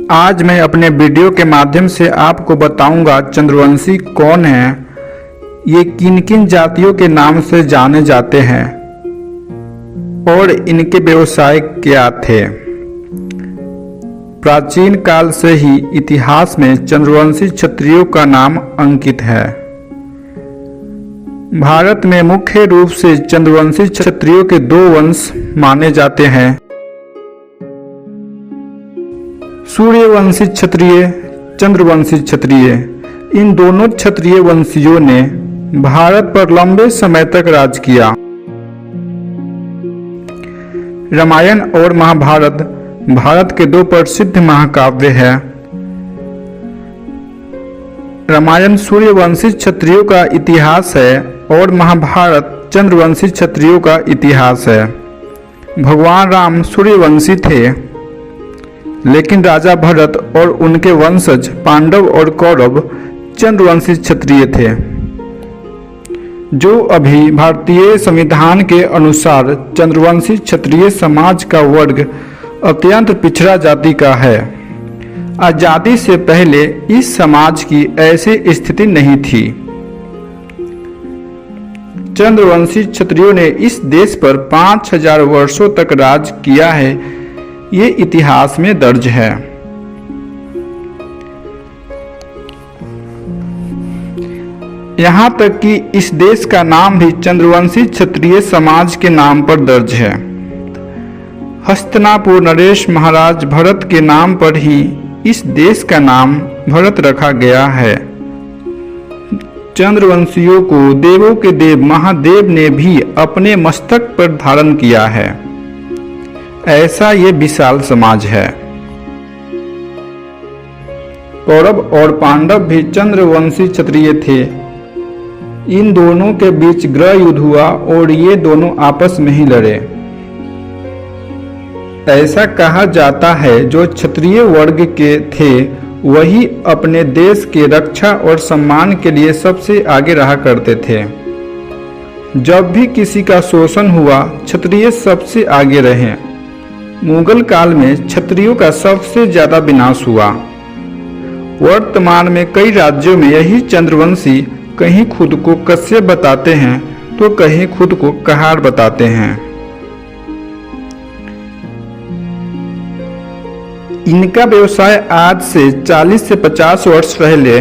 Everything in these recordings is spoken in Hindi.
आज मैं अपने वीडियो के माध्यम से आपको बताऊंगा चंद्रवंशी कौन है, ये किन किन जातियों के नाम से जाने जाते हैं और इनके व्यवसाय क्या थे। प्राचीन काल से ही इतिहास में चंद्रवंशी क्षत्रियों का नाम अंकित है। भारत में मुख्य रूप से चंद्रवंशी क्षत्रियों के दो वंश माने जाते हैं, सूर्यवंशी क्षत्रिय, चंद्रवंशी क्षत्रिय। इन दोनों क्षत्रिय वंशियों ने भारत पर लंबे समय तक राज किया। रामायण और महाभारत भारत के दो प्रसिद्ध महाकाव्य हैं। रामायण सूर्यवंशी क्षत्रियों का इतिहास है और महाभारत चंद्रवंशी क्षत्रियों का इतिहास है। भगवान राम सूर्यवंशी थे, लेकिन राजा भरत और उनके वंशज पांडव और कौरव चंद्रवंशी क्षत्रिय थे, जो अभी भारतीय संविधान के अनुसार चंद्रवंशी क्षत्रिय समाज का वर्ग अत्यंत पिछड़ा जाति का है। आजादी से पहले इस समाज की ऐसी स्थिति नहीं थी। चंद्रवंशी क्षत्रियों ने इस देश पर 5000 वर्षों तक राज किया है, ये इतिहास में दर्ज है। यहाँ तक कि इस देश का नाम भी चंद्रवंशी क्षत्रिय समाज के नाम पर दर्ज है। हस्तिनापुर नरेश महाराज भरत के नाम पर ही इस देश का नाम भरत रखा गया है। चंद्रवंशियों को देवों के देव महादेव ने भी अपने मस्तक पर धारण किया है। ऐसा ये विशाल समाज है। कौरव और पांडव भी चंद्रवंशी क्षत्रिय थे। इन दोनों के बीच गृह युद्ध हुआ और ये दोनों आपस में ही लड़े। ऐसा कहा जाता है जो क्षत्रिय वर्ग के थे वही अपने देश के रक्षा और सम्मान के लिए सबसे आगे रहा करते थे। जब भी किसी का शोषण हुआ क्षत्रिय सबसे आगे रहे। मुगल काल में क्षत्रियों का सबसे ज्यादा विनाश हुआ। वर्तमान में कई राज्यों में यही चंद्रवंशी कहीं खुद को कश्यप बताते हैं तो कहीं खुद को कहार बताते हैं। इनका व्यवसाय आज से 40 से 50 वर्ष पहले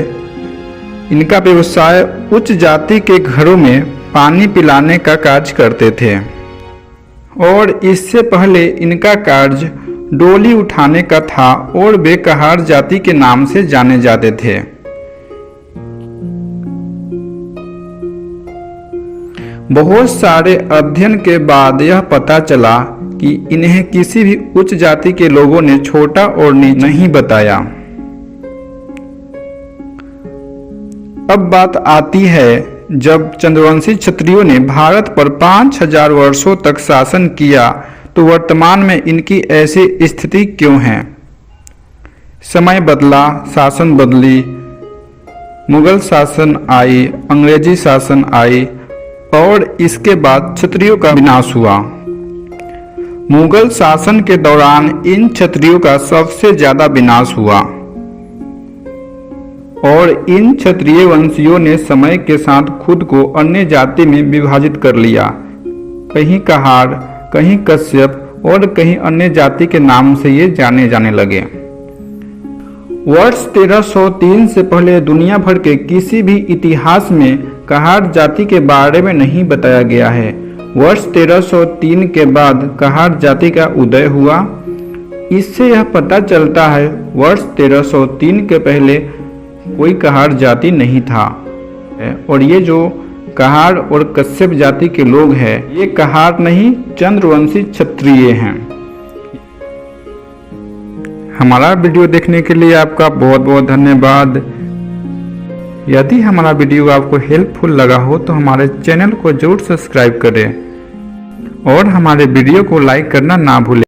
इनका व्यवसाय उच्च जाति के घरों में पानी पिलाने का कार्य करते थे और इससे पहले इनका कार्य डोली उठाने का था और वे कहार जाति के नाम से जाने जाते थे। बहुत सारे अध्ययन के बाद यह पता चला कि इन्हें किसी भी उच्च जाति के लोगों ने छोटा और नीच नहीं बताया। अब बात आती है, जब चंद्रवंशी क्षत्रियों ने भारत पर 5000 वर्षों तक शासन किया तो वर्तमान में इनकी ऐसी स्थिति क्यों है। समय बदला, शासन बदली, मुगल शासन आई, अंग्रेजी शासन आई और इसके बाद क्षत्रियों का विनाश हुआ। मुगल शासन के दौरान इन क्षत्रियों का सबसे ज्यादा विनाश हुआ और इन क्षत्रिय वंशियों ने समय के साथ खुद को अन्य जाति में विभाजित कर लिया। कहीं कहार, कहीं कश्यप और कहीं अन्य जाति के नाम से ये जाने जाने लगे। वर्ष 1303 से पहले दुनिया भर के किसी भी इतिहास में कहार जाति के बारे में नहीं बताया गया है। वर्ष 1303 के बाद कहार जाति का उदय हुआ। इससे यह पता चलता है वर्ष 1303 के पहले कोई कहार जाति नहीं था और ये जो कहार और कश्यप जाति के लोग हैं ये कहार नहीं चंद्रवंशी क्षत्रिय हैं। हमारा वीडियो देखने के लिए आपका बहुत बहुत धन्यवाद। यदि हमारा वीडियो आपको हेल्पफुल लगा हो तो हमारे चैनल को जरूर सब्सक्राइब करें और हमारे वीडियो को लाइक करना ना भूलें।